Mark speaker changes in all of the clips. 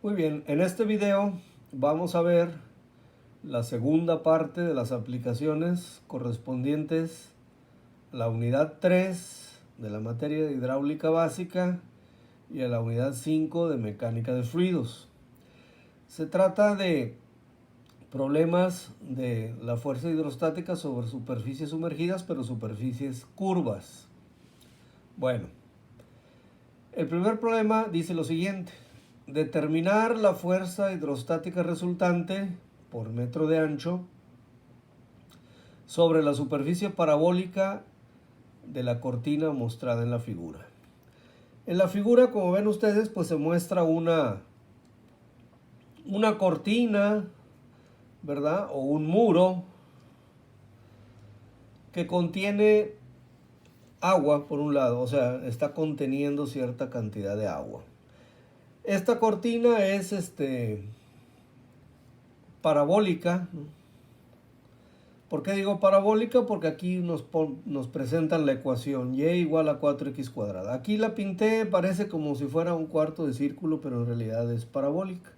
Speaker 1: Muy bien, en este video vamos a ver la segunda parte de las aplicaciones correspondientes a la unidad 3 de la materia de hidráulica básica y a la unidad 5 de mecánica de fluidos. Se trata de problemas de la fuerza hidrostática sobre superficies sumergidas, pero superficies curvas. Bueno, el primer problema dice lo siguiente: determinar la fuerza hidrostática resultante por metro de ancho sobre la superficie parabólica de la cortina mostrada en la figura. En la figura, como ven ustedes, pues se muestra una cortina, ¿verdad? O un muro que contiene agua por un lado, o sea, está conteniendo cierta cantidad de agua. Esta cortina es parabólica, ¿no? ¿Por qué digo parabólica? Porque aquí nos presentan la ecuación y igual a 4x cuadrada. Aquí la pinté, parece como si fuera un cuarto de círculo, pero en realidad es parabólica.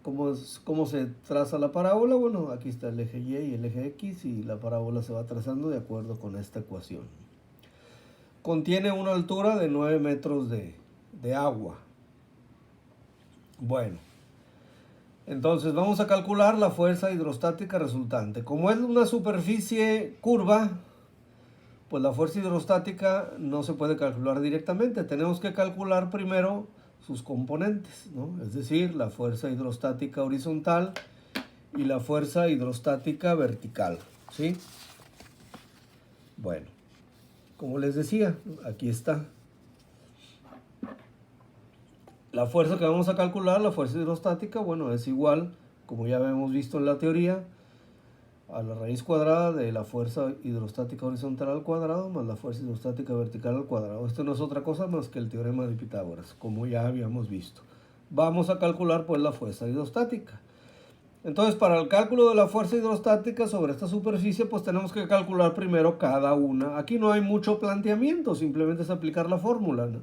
Speaker 1: ¿Cómo se traza la parábola? Bueno, aquí está el eje Y y el eje X y la parábola se va trazando de acuerdo con esta ecuación. Contiene una altura de 9 metros de agua. Bueno, entonces vamos a calcular la fuerza hidrostática resultante. Como es una superficie curva, pues la fuerza hidrostática no se puede calcular directamente. Tenemos que calcular primero sus componentes, ¿no? Es decir, la fuerza hidrostática horizontal y la fuerza hidrostática vertical, ¿sí? Bueno, como les decía, aquí está. La fuerza que vamos a calcular, la fuerza hidrostática, bueno, es igual, como ya habíamos visto en la teoría, a la raíz cuadrada de la fuerza hidrostática horizontal al cuadrado más la fuerza hidrostática vertical al cuadrado. Esto no es otra cosa más que el teorema de Pitágoras, como ya habíamos visto. Vamos a calcular pues la fuerza hidrostática. Entonces, para el cálculo de la fuerza hidrostática sobre esta superficie, pues tenemos que calcular primero cada una. Aquí no hay mucho planteamiento, simplemente es aplicar la fórmula, ¿no?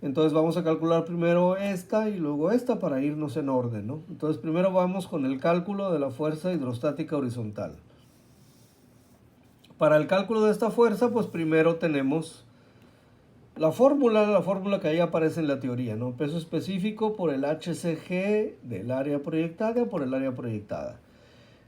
Speaker 1: Entonces vamos a calcular primero esta y luego esta para irnos en orden, ¿no? Entonces primero vamos con el cálculo de la fuerza hidrostática horizontal. Para el cálculo de esta fuerza, pues primero tenemos la fórmula que ahí aparece en la teoría, ¿no? Peso específico por el HCG del área proyectada por el área proyectada.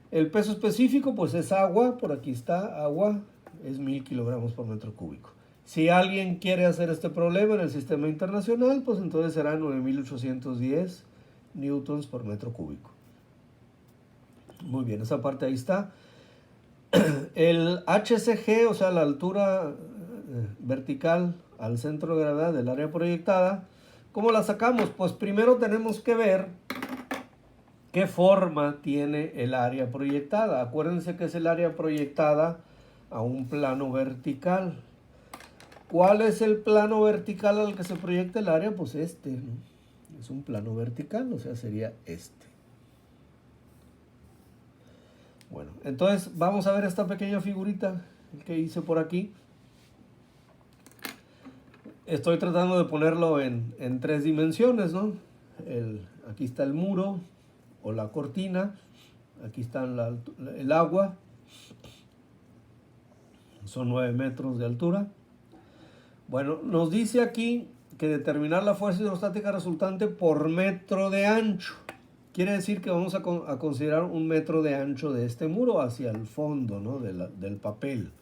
Speaker 1: El peso específico, pues es agua, por aquí está, agua, es 1000 kilogramos por metro cúbico. Si alguien quiere hacer este problema en el sistema internacional, pues entonces será 9810 newtons por metro cúbico. Muy bien, esa parte ahí está. El HCG, o sea, la altura vertical al centro de gravedad del área proyectada, ¿cómo la sacamos? Pues primero tenemos que ver qué forma tiene el área proyectada. Acuérdense que es el área proyectada a un plano vertical. ¿Cuál es el plano vertical al que se proyecta el área? Pues este, ¿no? Es un plano vertical, o sea, sería este. Bueno, entonces vamos a ver esta pequeña figurita que hice por aquí. Estoy tratando de ponerlo en 3 dimensiones, ¿no? Aquí está el muro o la cortina. Aquí está el agua. Son 9 metros de altura. Bueno, nos dice aquí que determinar la fuerza hidrostática resultante por metro de ancho. Quiere decir que vamos a considerar un metro de ancho de este muro hacia el fondo, ¿no? del papel.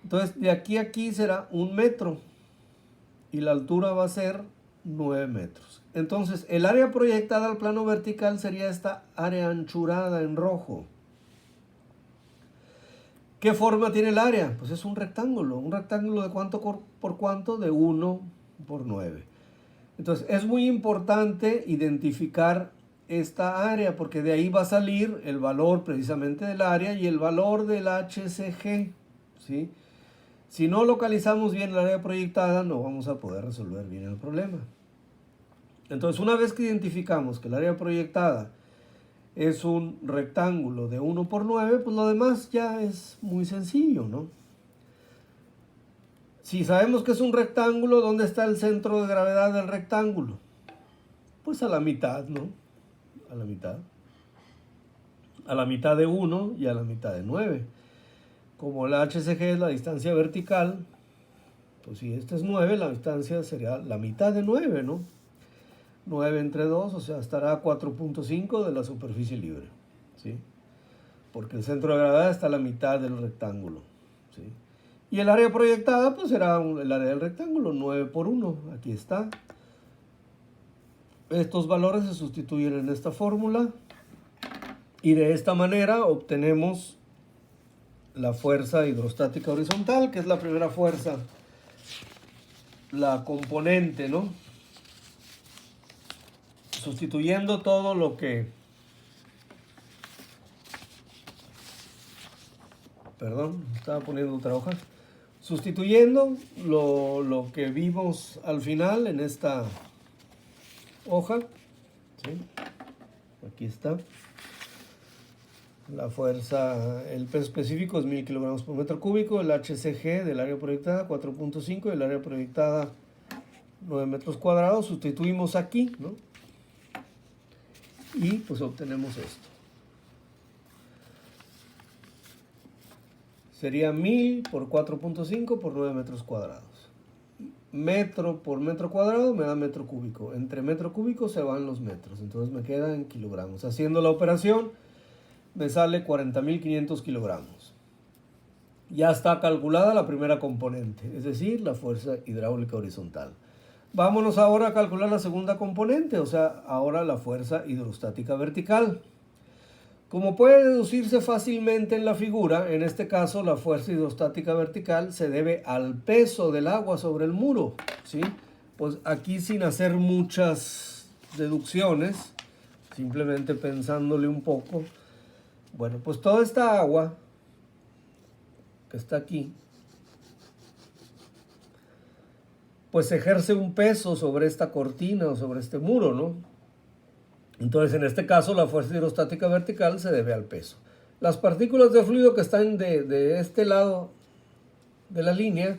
Speaker 1: Entonces, de aquí a aquí será 1 metro y la altura va a ser 9 metros. Entonces, el área proyectada al plano vertical sería esta área anchurada en rojo. ¿Qué forma tiene el área? Pues es un rectángulo de cuánto por cuánto, de 1 por 9. Entonces es muy importante identificar esta área porque de ahí va a salir el valor precisamente del área y el valor del HCG, ¿sí? Si no localizamos bien el área proyectada, no vamos a poder resolver bien el problema. Entonces, una vez que identificamos que el área proyectada es un rectángulo de 1 por 9, pues lo demás ya es muy sencillo, ¿no? Si sabemos que es un rectángulo, ¿dónde está el centro de gravedad del rectángulo? Pues a la mitad, ¿no? A la mitad. A la mitad de 1 y a la mitad de 9. Como la HCG es la distancia vertical, pues si este es 9, la distancia sería la mitad de 9, ¿no? 9 entre 2, o sea, estará a 4.5 de la superficie libre, ¿sí? Porque el centro de gravedad está a la mitad del rectángulo, ¿sí? Y el área proyectada, pues será el área del rectángulo, 9 por 1, aquí está. Estos valores se sustituyen en esta fórmula y de esta manera obtenemos la fuerza hidrostática horizontal, que es la primera fuerza, la componente, ¿no? Sustituyendo todo lo que... Perdón, estaba poniendo otra hoja. Sustituyendo lo que vimos al final en esta hoja, ¿sí? Aquí está. La fuerza, el peso específico es 1000 kilogramos por metro cúbico, el HCG del área proyectada 4.5 y el área proyectada 9 metros cuadrados. Sustituimos aquí, ¿no? Y pues obtenemos esto. Sería 1000 por 4.5 por 9 metros cuadrados. Metro por metro cuadrado me da metro cúbico. Entre metro cúbico se van los metros. Entonces me queda en kilogramos. Haciendo la operación me sale 40.500 kilogramos. Ya está calculada la primera componente, es decir, la fuerza hidráulica horizontal. Vámonos ahora a calcular la segunda componente, o sea, ahora la fuerza hidrostática vertical. Como puede deducirse fácilmente en la figura, en este caso la fuerza hidrostática vertical se debe al peso del agua sobre el muro, ¿sí? Pues aquí sin hacer muchas deducciones, simplemente pensándole un poco, bueno, pues toda esta agua que está aquí, pues ejerce un peso sobre esta cortina o sobre este muro, ¿no? Entonces, en este caso, la fuerza hidrostática vertical se debe al peso. Las partículas de fluido que están de este lado de la línea,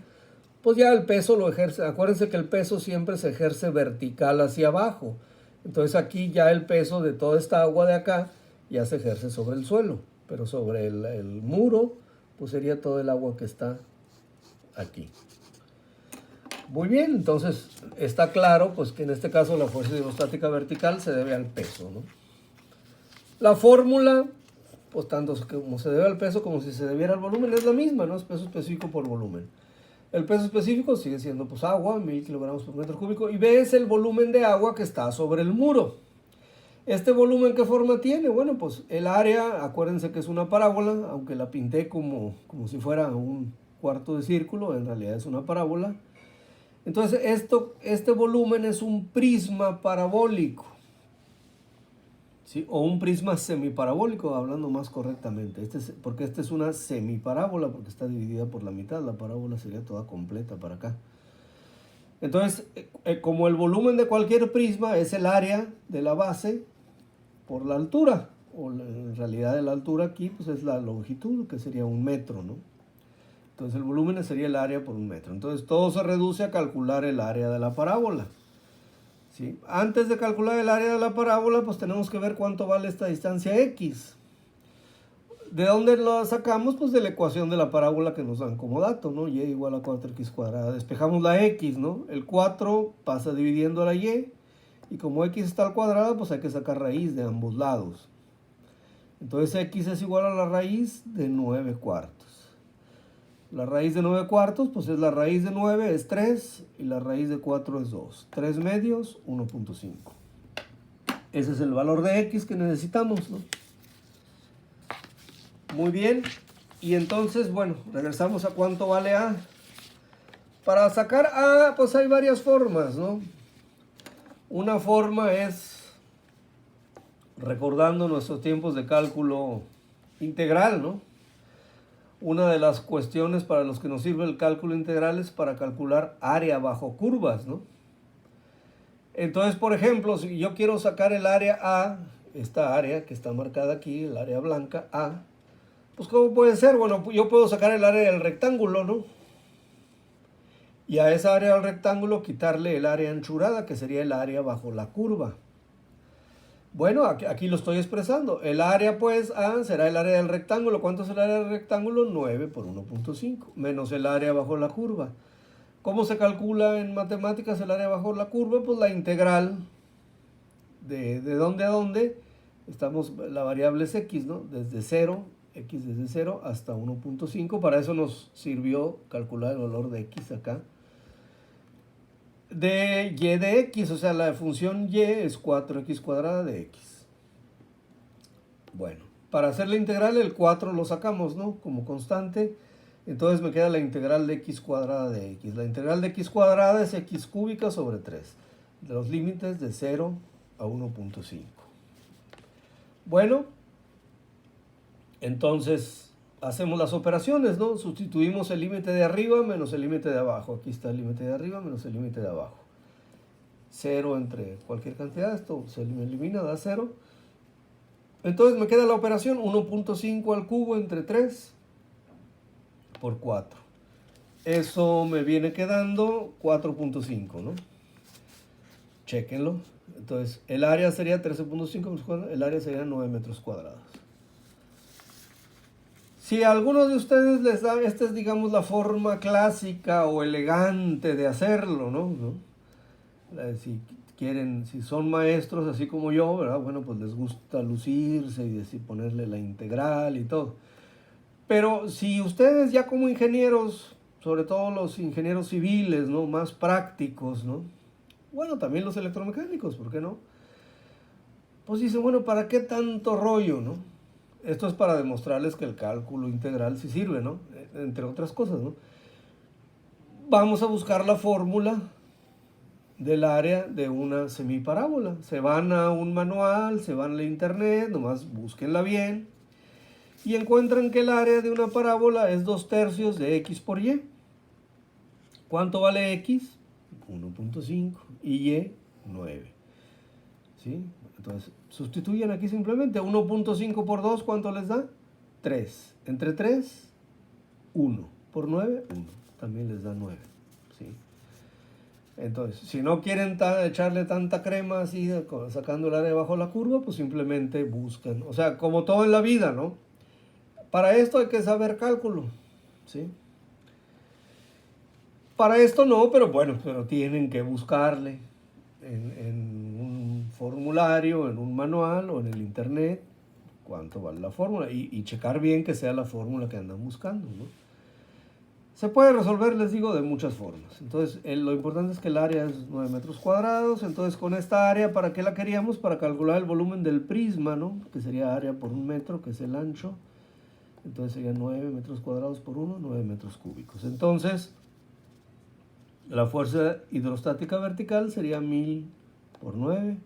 Speaker 1: pues ya el peso lo ejerce. Acuérdense que el peso siempre se ejerce vertical hacia abajo. Entonces, aquí ya el peso de toda esta agua de acá ya se ejerce sobre el suelo. Pero sobre el muro, pues sería todo el agua que está aquí. Muy bien, entonces está claro pues que en este caso la fuerza hidrostática vertical se debe al peso, ¿no? La fórmula, pues tanto como se debe al peso como si se debiera al volumen, es la misma, ¿no? Es peso específico por volumen. El peso específico sigue siendo pues agua, 1000 kilogramos por metro cúbico, y B es el volumen de agua que está sobre el muro. ¿Este volumen qué forma tiene? Bueno, pues el área, acuérdense que es una parábola, aunque la pinté como si fuera un cuarto de círculo, en realidad es una parábola. Entonces, este volumen es un prisma parabólico, ¿sí? O un prisma semiparabólico, hablando más correctamente. Porque esta es una semiparábola, porque está dividida por la mitad. La parábola sería toda completa para acá. Entonces, como el volumen de cualquier prisma es el área de la base por la altura, o en realidad la altura aquí pues es la longitud, que sería 1 metro, ¿no? Entonces el volumen sería el área por 1 metro. Entonces todo se reduce a calcular el área de la parábola, ¿sí? Antes de calcular el área de la parábola, pues tenemos que ver cuánto vale esta distancia x. ¿De dónde lo sacamos? Pues de la ecuación de la parábola que nos dan como dato, ¿no? Y igual a 4x cuadrada. Despejamos la x, ¿no? El 4 pasa dividiendo a la y. Y como x está al cuadrado, pues hay que sacar raíz de ambos lados. Entonces x es igual a la raíz de 9 cuartos. La raíz de 9 cuartos, pues es la raíz de 9, es 3, y la raíz de 4 es 2. 3 medios, 1.5. Ese es el valor de x que necesitamos, ¿no? Muy bien, y entonces, bueno, regresamos a cuánto vale A. Para sacar A, pues hay varias formas, ¿no? Una forma es, recordando nuestros tiempos de cálculo integral, ¿no? Una de las cuestiones para los que nos sirve el cálculo integral es para calcular área bajo curvas, ¿no? Entonces, por ejemplo, si yo quiero sacar el área A, esta área que está marcada aquí, el área blanca A, pues ¿cómo puede ser? Bueno, yo puedo sacar el área del rectángulo, ¿no? Y a esa área del rectángulo quitarle el área anchurada, que sería el área bajo la curva, Bueno, aquí lo estoy expresando. El área, pues, A será el área del rectángulo. ¿Cuánto es el área del rectángulo? 9 por 1.5, menos el área bajo la curva. ¿Cómo se calcula en matemáticas el área bajo la curva? Pues la integral de dónde a dónde. La variable es x, ¿no? Desde 0, x desde 0 hasta 1.5. Para eso nos sirvió calcular el valor de x acá. De y de x, o sea, la función y es 4x cuadrada de x. Bueno, para hacer la integral el 4 lo sacamos, ¿no? Como constante. Entonces me queda la integral de x cuadrada de x. La integral de x cuadrada es x cúbica sobre 3. De los límites de 0 a 1.5. Bueno, entonces hacemos las operaciones, ¿no? Sustituimos el límite de arriba menos el límite de abajo. Aquí está el límite de arriba menos el límite de abajo. 0 entre cualquier cantidad, esto se elimina, da 0. Entonces me queda la operación 1.5 al cubo entre 3 por 4. Eso me viene quedando 4.5, ¿no? Chéquenlo. Entonces el área sería 13.5, el área sería 9 metros cuadrados. Si a alguno de ustedes les da, esta es, digamos, la forma clásica o elegante de hacerlo, ¿no? Si quieren, si son maestros así como yo, ¿verdad? Bueno, pues les gusta lucirse y decir, ponerle la integral y todo. Pero si ustedes ya como ingenieros, sobre todo los ingenieros civiles, ¿no? Más prácticos, ¿no? Bueno, también los electromecánicos, ¿por qué no? Pues dicen, bueno, ¿para qué tanto rollo, no? Esto es para demostrarles que el cálculo integral sí sirve, ¿no? Entre otras cosas, ¿no? Vamos a buscar la fórmula del área de una semiparábola. Se van a un manual, se van a la internet, nomás búsquenla bien y encuentran que el área de una parábola es 2/3 de x por y. ¿Cuánto vale x? 1.5 y y 9. ¿Sí? Entonces, sustituyen aquí simplemente 1.5 por 2, ¿cuánto les da? 3. Entre 3, 1. Por 9, 1. También les da 9. ¿Sí? Entonces, si no quieren echarle tanta crema así, sacando el área bajo la curva, pues simplemente buscan. O sea, como todo en la vida, ¿no? Para esto hay que saber cálculo. ¿Sí? Para esto no, pero bueno, pero tienen que buscarle en un formulario, en un manual o en el internet cuánto vale la fórmula y checar bien que sea la fórmula que andan buscando, ¿no? Se puede resolver, les digo, de muchas formas. Entonces, lo importante es que el área es 9 metros cuadrados. Entonces, con esta área, ¿para qué la queríamos? Para calcular el volumen del prisma, ¿no? Que sería área por un metro, que es el ancho. Entonces, sería 9 metros cuadrados por 1, 9 metros cúbicos. Entonces, la fuerza hidrostática vertical sería 1000 por 9.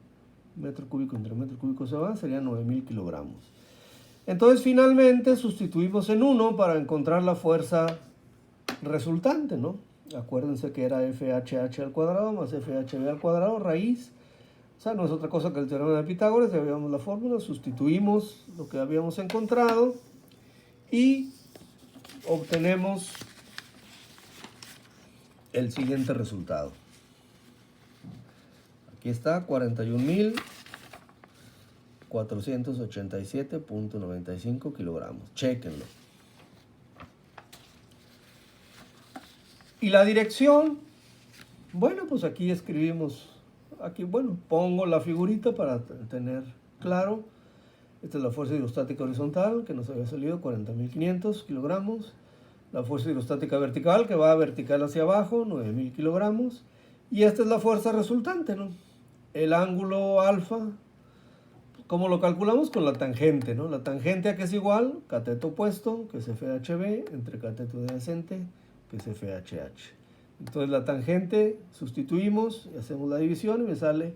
Speaker 1: Metro cúbico entre metro cúbico se va, serían 9000 kilogramos. Entonces, finalmente, sustituimos en 1 para encontrar la fuerza resultante, ¿no? Acuérdense que era FHH al cuadrado más FHB al cuadrado, raíz. O sea, no es otra cosa que el teorema de Pitágoras. Ya veíamos la fórmula, sustituimos lo que habíamos encontrado y obtenemos el siguiente resultado. Aquí está, 41.487.95 kilogramos. Chéquenlo. Y la dirección, bueno, pues aquí escribimos, aquí, bueno, pongo la figurita para tener claro. Esta es la fuerza hidrostática horizontal, que nos había salido 40.500 kilogramos. La fuerza hidrostática vertical, que va vertical hacia abajo, 9.000 kilogramos. Y esta es la fuerza resultante, ¿no? El ángulo alfa, ¿cómo lo calculamos? Con la tangente, ¿no? La tangente a que es igual, cateto opuesto, que es FHB, entre cateto adyacente, que es FHH. Entonces la tangente, sustituimos, y hacemos la división y me sale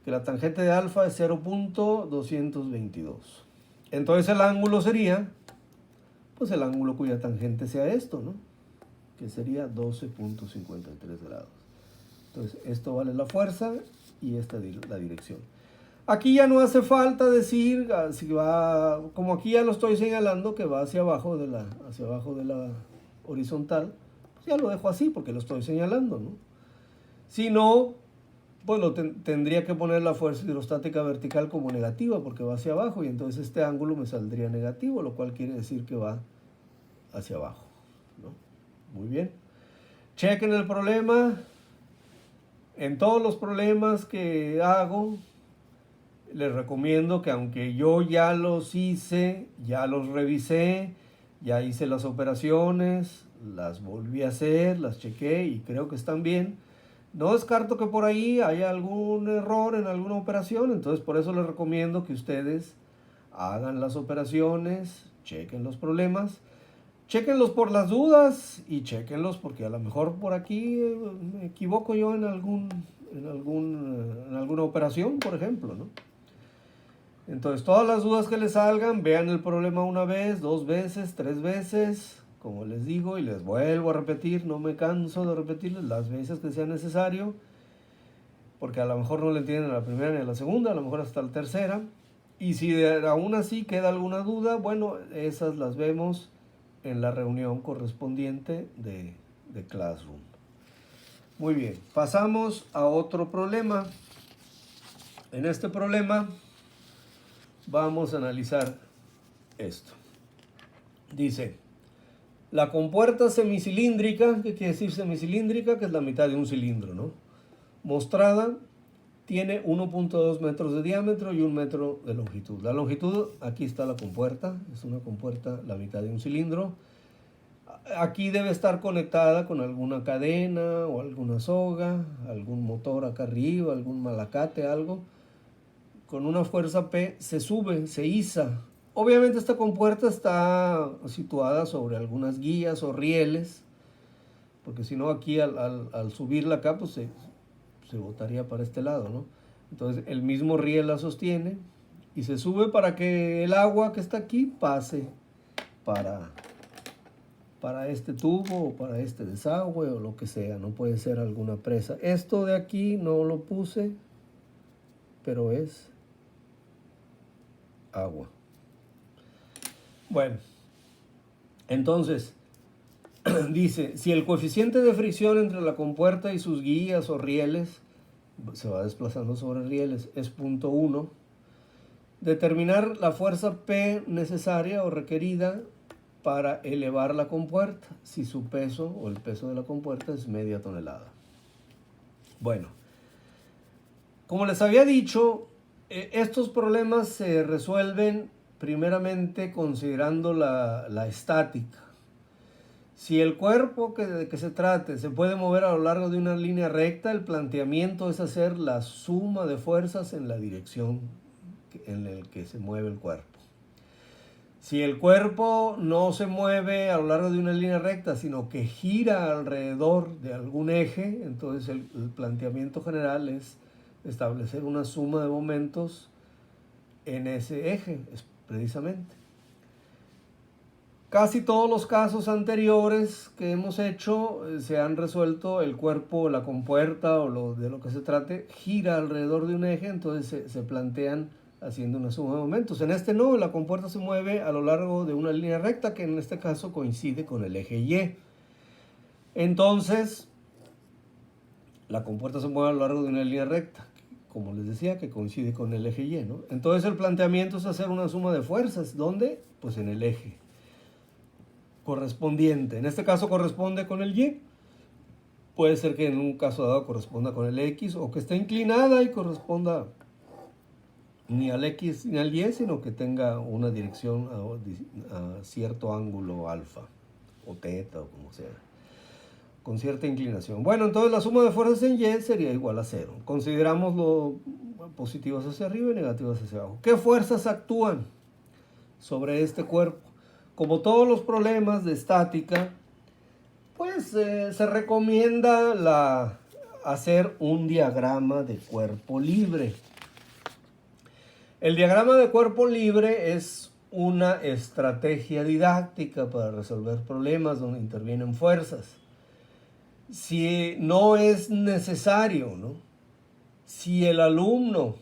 Speaker 1: que la tangente de alfa es 0.222. Entonces el ángulo sería, pues el ángulo cuya tangente sea esto, ¿no? Que sería 12.53 grados. Entonces esto vale la fuerza y esta la dirección. Aquí ya no hace falta decir si va, como aquí ya lo estoy señalando que va hacia abajo de la horizontal, pues ya lo dejo así porque lo estoy señalando, ¿no? Si no, pues tendría que poner la fuerza hidrostática vertical como negativa porque va hacia abajo y entonces este ángulo me saldría negativo, lo cual quiere decir que va hacia abajo, ¿no? Muy bien. Chequen el problema. En todos los problemas que hago, les recomiendo que aunque yo ya los hice, ya los revisé, ya hice las operaciones, las volví a hacer, las chequé y creo que están bien, no descarto que por ahí haya algún error en alguna operación, entonces por eso les recomiendo que ustedes hagan las operaciones, chequen los problemas, chequenlos por las dudas y chequenlos porque a lo mejor por aquí me equivoco yo en alguna operación, por ejemplo, ¿no? Entonces, todas las dudas que les salgan, vean el problema una vez, 2 veces, 3 veces, como les digo, y les vuelvo a repetir, no me canso de repetirles las veces que sea necesario, porque a lo mejor no le entienden a la primera ni a la segunda, a lo mejor hasta la tercera, y si aún así queda alguna duda, bueno, esas las vemos en la reunión correspondiente de Classroom. Muy bien, pasamos a otro problema. En este problema vamos a analizar esto. Dice, la compuerta semicilíndrica, ¿qué quiere decir semicilíndrica? Que es la mitad de un cilindro, ¿no? Mostrada, tiene 1.2 metros de diámetro y 1 metro de longitud. La longitud, aquí está la compuerta, es una compuerta la mitad de un cilindro. Aquí debe estar conectada con alguna cadena o alguna soga, algún motor acá arriba, algún malacate, algo. Con una fuerza P se sube, se iza. Obviamente esta compuerta está situada sobre algunas guías o rieles, porque si no aquí al subirla acá pues se botaría para este lado, ¿no? Entonces el mismo riel la sostiene y se sube para que el agua que está aquí pase para este tubo o para este desagüe o lo que sea, no puede ser alguna presa. Esto de aquí no lo puse, pero es agua. Bueno, entonces dice, si el coeficiente de fricción entre la compuerta y sus guías o rieles, se va desplazando sobre rieles, es 0.1, determinar la fuerza P necesaria o requerida para elevar la compuerta, si su peso o el peso de la compuerta es media tonelada. Bueno, como les había dicho, estos problemas se resuelven primeramente considerando la estática. Si el cuerpo de que se trate se puede mover a lo largo de una línea recta, el planteamiento es hacer la suma de fuerzas en la dirección en la que se mueve el cuerpo. Si el cuerpo no se mueve a lo largo de una línea recta, sino que gira alrededor de algún eje, entonces el planteamiento general es establecer una suma de momentos en ese eje, precisamente. Casi todos los casos anteriores que hemos hecho se han resuelto, el cuerpo, la compuerta o de lo que se trate, gira alrededor de un eje, entonces se plantean haciendo una suma de momentos. En este no, la compuerta se mueve a lo largo de una línea recta que en este caso coincide con el eje Y. Entonces, la compuerta se mueve a lo largo de una línea recta, como les decía, que coincide con el eje Y, ¿no? Entonces el planteamiento es hacer una suma de fuerzas. ¿Dónde? Pues en el eje correspondiente. En este caso corresponde con el Y. Puede ser que en un caso dado corresponda con el X o que esté inclinada y corresponda ni al X ni al Y, sino que tenga una dirección a cierto ángulo alfa o teta o como sea, con cierta inclinación. Bueno, entonces la suma de fuerzas en Y sería igual a 0. Consideramos lo positivas hacia arriba y negativas hacia abajo. ¿Qué fuerzas actúan sobre este cuerpo? Como todos los problemas de estática, pues se recomienda hacer un diagrama de cuerpo libre. El diagrama de cuerpo libre es una estrategia didáctica para resolver problemas donde intervienen fuerzas. Si no es necesario, ¿no? Si el alumno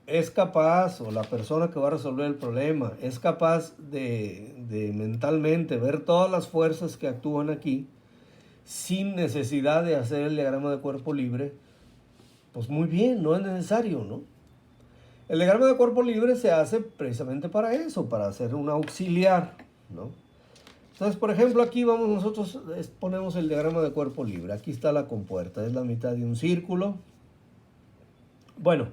Speaker 1: es capaz, o la persona que va a resolver el problema, es capaz de mentalmente ver todas las fuerzas que actúan aquí, sin necesidad de hacer el diagrama de cuerpo libre, Pues muy bien, no es necesario, ¿no? El diagrama de cuerpo libre se hace precisamente para eso, para hacer un auxiliar, ¿no? Entonces, por ejemplo, aquí vamos nosotros, ponemos el diagrama de cuerpo libre. Aquí está la compuerta, es la mitad de un círculo. Bueno,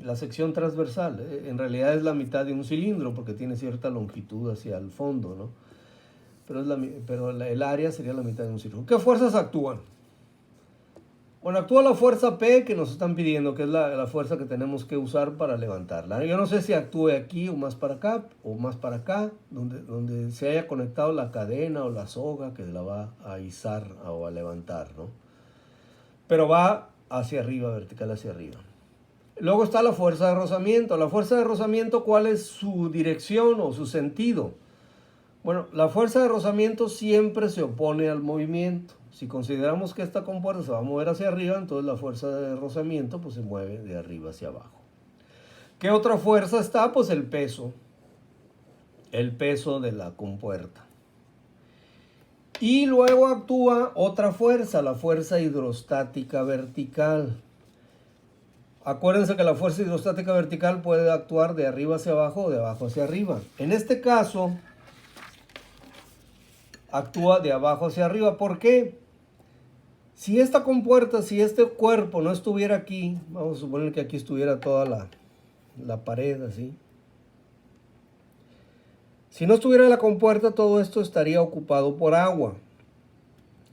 Speaker 1: la sección transversal, en realidad es la mitad de un cilindro porque tiene cierta longitud hacia el fondo, ¿no? Pero el área sería la mitad de un círculo. ¿Qué fuerzas actúan? Bueno, actúa la fuerza P que nos están pidiendo, que es la fuerza que tenemos que usar para levantarla. Yo no sé si actúe aquí o más para acá, donde se haya conectado la cadena o la soga que la va a izar o a levantar, ¿no? Pero va hacia arriba, vertical hacia arriba. Luego está la fuerza de rozamiento. La fuerza de rozamiento, ¿cuál es su dirección o su sentido? Bueno, la fuerza de rozamiento siempre se opone al movimiento. Si consideramos que esta compuerta se va a mover hacia arriba, entonces la fuerza de rozamiento pues, se mueve de arriba hacia abajo. ¿Qué otra fuerza está? Pues el peso de la compuerta. Y luego actúa otra fuerza, la fuerza hidrostática vertical. Acuérdense que la fuerza hidrostática vertical puede actuar de arriba hacia abajo o de abajo hacia arriba. En este caso, actúa de abajo hacia arriba. ¿Por qué? Si esta compuerta, si este cuerpo no estuviera aquí, vamos a suponer que aquí estuviera toda la pared así. Si no estuviera la compuerta, todo esto estaría ocupado por agua.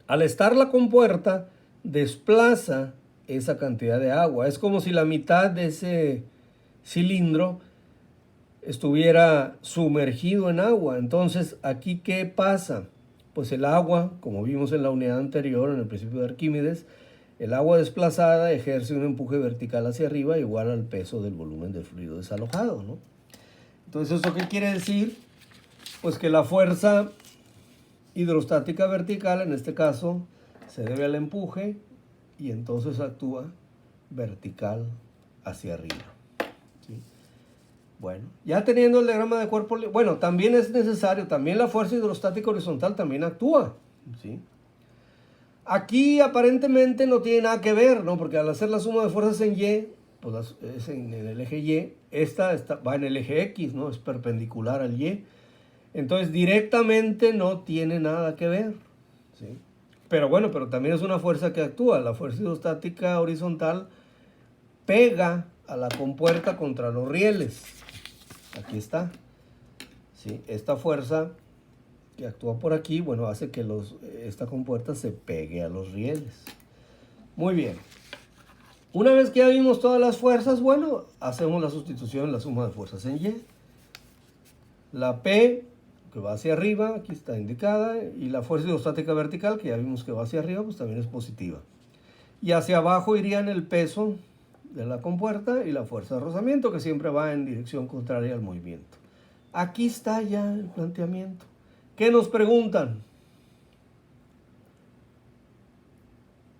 Speaker 1: Al estar la compuerta, desplaza esa cantidad de agua. Es como si la mitad de ese cilindro estuviera sumergido en agua. Entonces, ¿aquí qué pasa? Pues el agua, como vimos en la unidad anterior, en el principio de Arquímedes, el agua desplazada ejerce un empuje vertical hacia arriba igual al peso del volumen del fluido desalojado, ¿no? Entonces, ¿eso qué quiere decir? Pues que la fuerza hidrostática vertical, en este caso, se debe al empuje y entonces actúa vertical hacia arriba. ¿Sí? Bueno, ya teniendo el diagrama de cuerpo, bueno, también es necesario, también la fuerza hidrostática horizontal también actúa, ¿sí? Aquí aparentemente no tiene nada que ver, ¿no? Porque al hacer la suma de fuerzas en Y, pues es en el eje Y, esta va en el eje X, ¿no? Es perpendicular al Y. Entonces directamente no tiene nada que ver, ¿sí? Pero bueno, pero también es una fuerza que actúa. La fuerza hidrostática horizontal pega a la compuerta contra los rieles. Aquí está, ¿sí? Esta fuerza que actúa por aquí, bueno, hace que esta compuerta se pegue a los rieles. Muy bien. Una vez que ya vimos todas las fuerzas, bueno, hacemos la sustitución, la suma de fuerzas en Y. La P, que va hacia arriba, aquí está indicada, y la fuerza hidrostática vertical, que ya vimos que va hacia arriba, pues también es positiva. Y hacia abajo irían el peso de la compuerta y la fuerza de rozamiento, que siempre va en dirección contraria al movimiento. Aquí está ya el planteamiento. ¿Qué nos preguntan?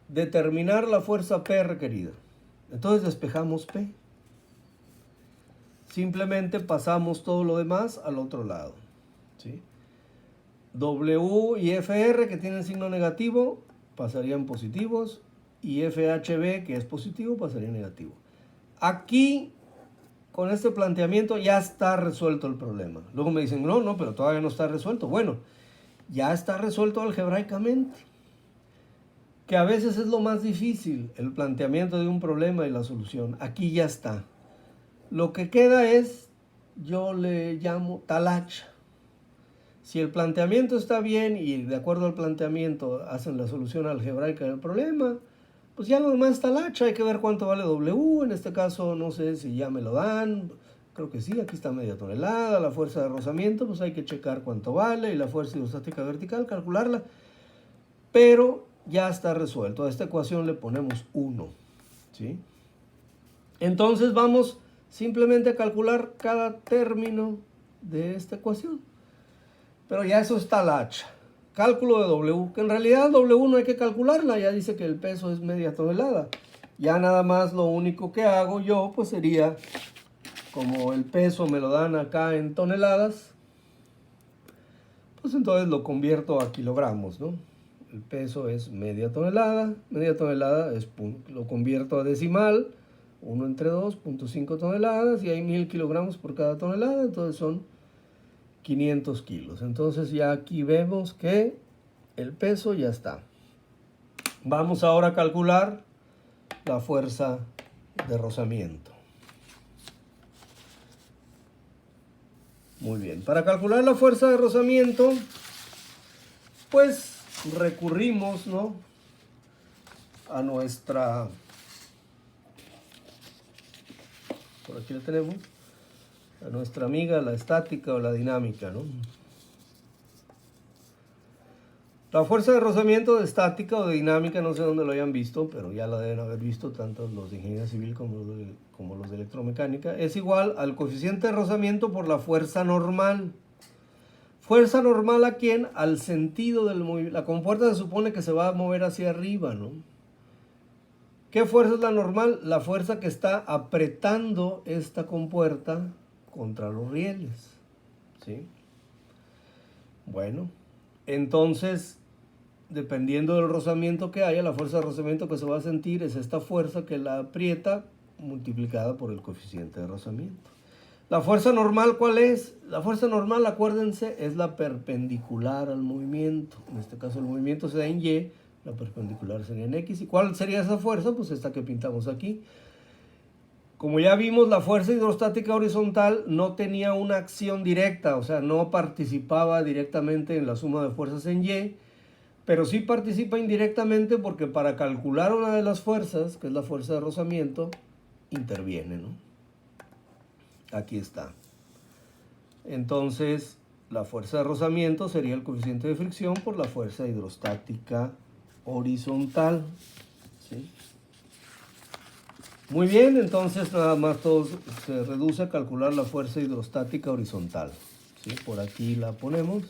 Speaker 1: Determinar la fuerza P requerida. Entonces despejamos P. Simplemente pasamos todo lo demás al otro lado, ¿sí? W y FR, que tienen signo negativo, pasarían positivos, y FHB, que es positivo, pasaría negativo. Aquí, con este planteamiento, ya está resuelto el problema. Luego me dicen, no, pero todavía no está resuelto. Bueno, ya está resuelto algebraicamente, que a veces es lo más difícil, el planteamiento de un problema y la solución. Aquí ya está. Lo que queda es, yo le llamo talacha. Si el planteamiento está bien y de acuerdo al planteamiento hacen la solución algebraica del problema, pues ya lo demás está talacha. Hay que ver cuánto vale W. En este caso no sé si ya me lo dan. Creo que sí, aquí está media tonelada. La fuerza de rozamiento, pues hay que checar cuánto vale. Y la fuerza hidrostática vertical, calcularla. Pero ya está resuelto. A esta ecuación le ponemos 1, ¿sí? Entonces vamos simplemente a calcular cada término de esta ecuación. Pero ya eso está talacha. Cálculo de W, que en realidad W no hay que calcularla, ya dice que el peso es media tonelada. Ya nada más lo único que hago yo, pues sería, como el peso me lo dan acá en toneladas, pues entonces lo convierto a kilogramos, ¿no? el peso es media tonelada es, lo convierto a decimal, 1 entre 2, 0.5 toneladas, y hay 1000 kilogramos por cada tonelada, entonces son 500 kilos. Entonces ya aquí vemos que el peso ya está. Vamos ahora a calcular la fuerza de rozamiento. Muy bien, para calcular la fuerza de rozamiento, pues recurrimos, ¿no?, a nuestra, por aquí la tenemos, a nuestra amiga, la estática o la dinámica, ¿no? La fuerza de rozamiento de estática o de dinámica, no sé dónde lo hayan visto, pero ya la deben haber visto tanto los de ingeniería civil como los de electromecánica, es igual al coeficiente de rozamiento por la fuerza normal. ¿Fuerza normal a quién? Al sentido del movimiento. La compuerta se supone que se va a mover hacia arriba, ¿no? ¿Qué fuerza es la normal? La fuerza que está apretando esta compuerta contra los rieles, ¿sí? Bueno, entonces, dependiendo del rozamiento que haya, la fuerza de rozamiento que se va a sentir es esta fuerza que la aprieta multiplicada por el coeficiente de rozamiento. ¿La fuerza normal cuál es? La fuerza normal, acuérdense, es la perpendicular al movimiento. En este caso el movimiento se da en Y, la perpendicular sería en X. ¿Y cuál sería esa fuerza? Pues esta que pintamos aquí. Como ya vimos, la fuerza hidrostática horizontal no tenía una acción directa, o sea, no participaba directamente en la suma de fuerzas en Y, pero sí participa indirectamente porque para calcular una de las fuerzas, que es la fuerza de rozamiento, interviene, ¿no? Aquí está. Entonces, la fuerza de rozamiento sería el coeficiente de fricción por la fuerza hidrostática horizontal, ¿sí? Muy bien, entonces nada más todo se reduce a calcular la fuerza hidrostática horizontal, ¿sí? Por aquí la ponemos.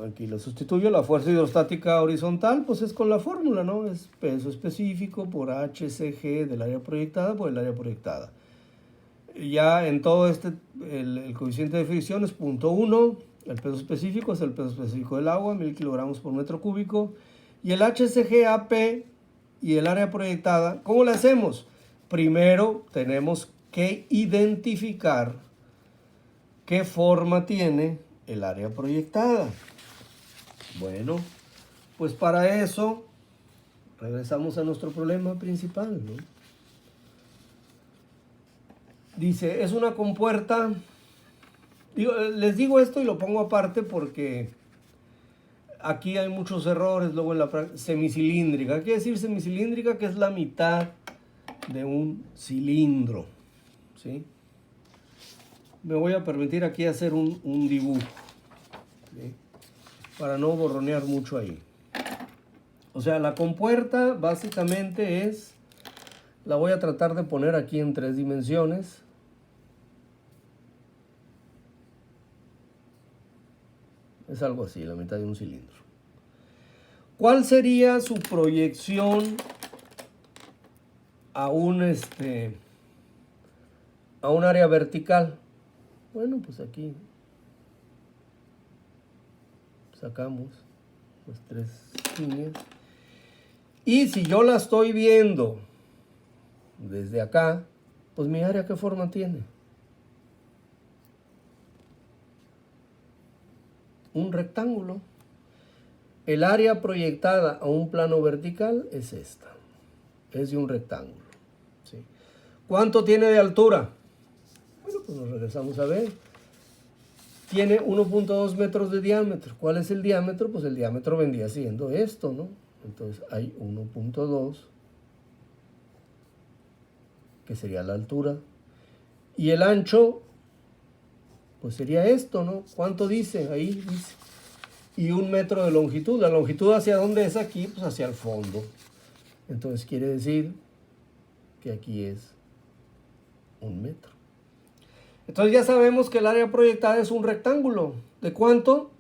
Speaker 1: Aquí la sustituyo. La fuerza hidrostática horizontal, pues es con la fórmula, ¿no? Es peso específico por HCG del área proyectada por el área proyectada. Ya en todo el coeficiente de fricción es 0.1. El peso específico es el peso específico del agua, 1000 kilogramos por metro cúbico. Y el HCG AP y el área proyectada, ¿cómo lo hacemos? Primero tenemos que identificar qué forma tiene el área proyectada. Bueno, pues para eso regresamos a nuestro problema principal, ¿no? Dice, es una compuerta. Les digo esto y lo pongo aparte porque aquí hay muchos errores. Luego en la semicilíndrica. ¿Qué quiere decir semicilíndrica? Que es la mitad de un cilindro, ¿sí? Me voy a permitir aquí hacer un dibujo, ¿sí?, para no borronear mucho ahí. O sea, la compuerta básicamente es, la voy a tratar de poner aquí en 3 dimensiones. Es algo así, la mitad de un cilindro. ¿Cuál sería su proyección a un área vertical? Bueno, pues aquí sacamos las 3 líneas. Y si yo la estoy viendo desde acá, pues mi área, ¿qué forma tiene? Un rectángulo. El área proyectada a un plano vertical es esta. Es de un rectángulo, ¿sí? ¿Cuánto tiene de altura? Bueno, pues nos regresamos a ver. Tiene 1.2 metros de diámetro. ¿Cuál es el diámetro? Pues el diámetro vendría siendo esto, ¿no? Entonces hay 1.2, que sería la altura. Y el ancho, pues sería esto, ¿no? ¿Cuánto dice? Ahí dice. Y 1 metro de longitud. ¿La longitud hacia dónde es aquí? Pues hacia el fondo. Entonces quiere decir que aquí es 1 metro. Entonces ya sabemos que el área proyectada es un rectángulo. ¿De cuánto?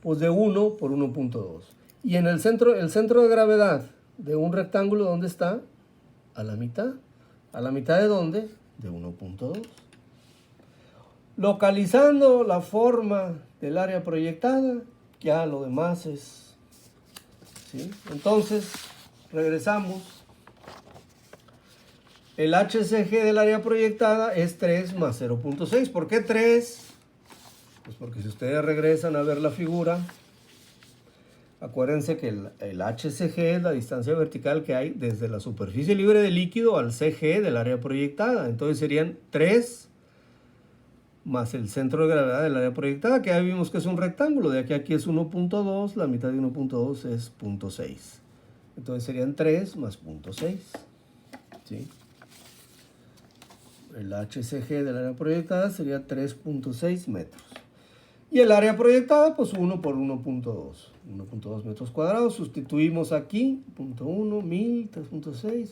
Speaker 1: Pues de 1 por 1.2. Y en el centro de gravedad de un rectángulo, ¿dónde está? A la mitad. ¿A la mitad de dónde? De 1.2. Localizando la forma del área proyectada, ya lo demás es, ¿sí? Entonces, regresamos. El HCG del área proyectada es 3 más 0.6. ¿Por qué 3? Pues porque si ustedes regresan a ver la figura, acuérdense que el HCG es la distancia vertical que hay desde la superficie libre de líquido al CG del área proyectada. Entonces serían 3 más el centro de gravedad del área proyectada, que ya vimos que es un rectángulo. De aquí a aquí es 1.2, la mitad de 1.2 es 0.6. Entonces serían 3 más 0.6. ¿Sí? El HCG del área proyectada sería 3.6 metros. Y el área proyectada, pues 1 por 1.2. 1.2 metros cuadrados. Sustituimos aquí, 0.1, 1000, 3.6.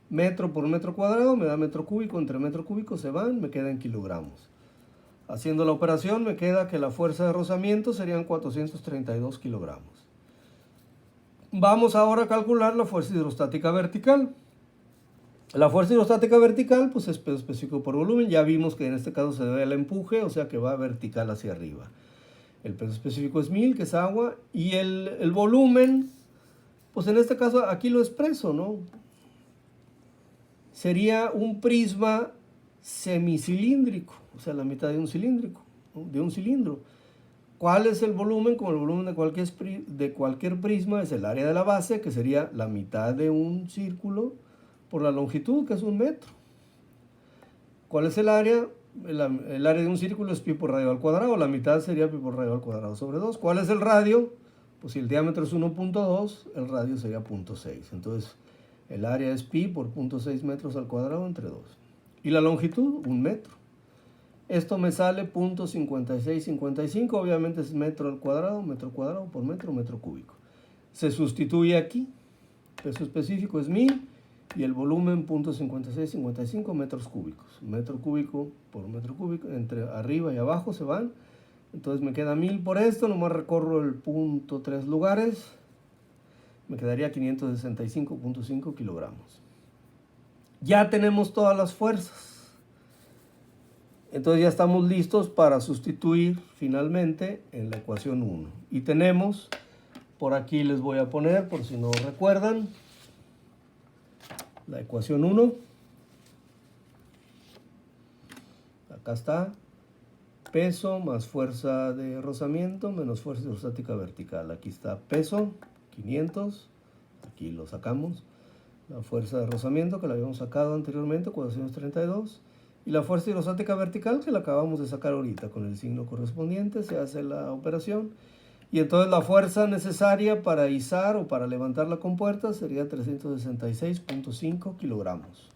Speaker 1: Metro por metro cuadrado me da metro cúbico. Entre metro cúbico se van, me queda en kilogramos. Haciendo la operación me queda que la fuerza de rozamiento serían 432 kilogramos. Vamos ahora a calcular la fuerza hidrostática vertical. La fuerza hidrostática vertical pues es peso específico por volumen. Ya vimos que en este caso se debe al empuje, o sea que va vertical hacia arriba. El peso específico es 1000, que es agua, y el volumen, pues en este caso aquí lo expreso, ¿no? Sería un prisma semicilíndrico, o sea, la mitad de un cilíndrico, ¿no? De un cilindro. ¿Cuál es el volumen? Como el volumen de cualquier prisma es el área de la base, que sería la mitad de un círculo por la longitud, que es 1 metro. ¿Cuál es el área? El área de un círculo es pi por radio al cuadrado, la mitad sería pi por radio al cuadrado sobre 2. ¿Cuál es el radio? Pues si el diámetro es 1.2, el radio sería 0.6. Entonces, el área es pi por 0.6 metros al cuadrado entre 2. Y la longitud, 1 metro. Esto me sale 0.5655, obviamente es metro cuadrado por metro cúbico. Se sustituye aquí, peso específico es 1000 y el volumen 0.5655 metros cúbicos. Metro cúbico por metro cúbico, entre arriba y abajo se van. Entonces me queda 1000 por esto, nomás recorro el punto 3 lugares, me quedaría 565.5 kilogramos. Ya tenemos todas las fuerzas. Entonces ya estamos listos para sustituir finalmente en la ecuación 1. Y tenemos, por aquí les voy a poner, por si no recuerdan, la ecuación 1. Acá está. Peso más fuerza de rozamiento menos fuerza hidrostática vertical. Aquí está peso, 500. Aquí lo sacamos. La fuerza de rozamiento que la habíamos sacado anteriormente, 432. Y la fuerza hidrostática vertical que la acabamos de sacar ahorita con el signo correspondiente. Se hace la operación. Y entonces la fuerza necesaria para izar o para levantar la compuerta sería 366.5 kilogramos.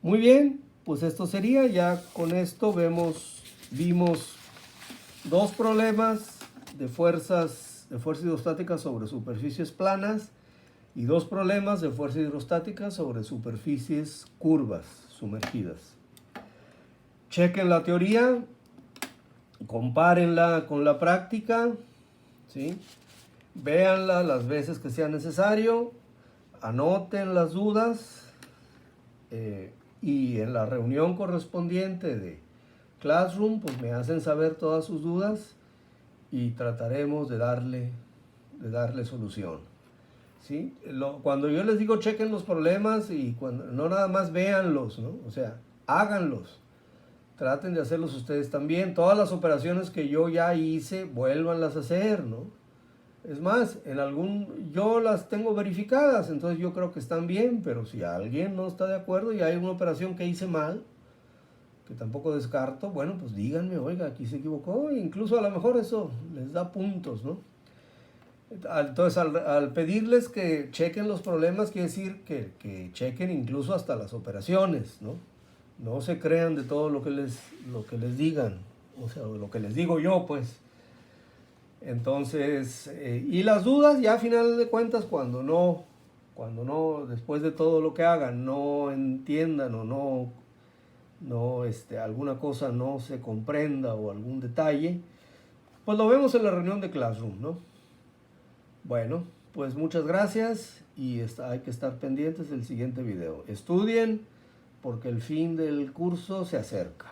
Speaker 1: Muy bien, pues esto sería. Ya con esto vimos dos problemas de fuerza hidrostática sobre superficies planas y dos problemas de fuerza hidrostática sobre superficies curvas, sumergidas. Chequen la teoría, compárenla con la práctica, ¿sí? Véanla las veces que sea necesario, anoten las dudas y en la reunión correspondiente de Classroom pues me hacen saber todas sus dudas y trataremos de darle solución. ¿Sí? Cuando yo les digo chequen los problemas y no nada más véanlos, ¿no? O sea, háganlos. Traten de hacerlos ustedes también. Todas las operaciones que yo ya hice, vuélvanlas a hacer, ¿no? Es más, yo las tengo verificadas, entonces yo creo que están bien, pero si alguien no está de acuerdo y hay una operación que hice mal, que tampoco descarto, bueno, pues díganme, oiga, aquí se equivocó, e incluso a lo mejor eso les da puntos, ¿no? Entonces, al pedirles que chequen los problemas, quiere decir que chequen incluso hasta las operaciones, ¿no? No se crean de todo lo que les digan, o sea, lo que les digo yo, pues. Entonces, y las dudas, ya a final de cuentas, cuando no, después de todo lo que hagan, no entiendan o alguna cosa no se comprenda o algún detalle, pues lo vemos en la reunión de Classroom, ¿no? Bueno, pues muchas gracias y hay que estar pendientes del siguiente video. Estudien porque el fin del curso se acerca.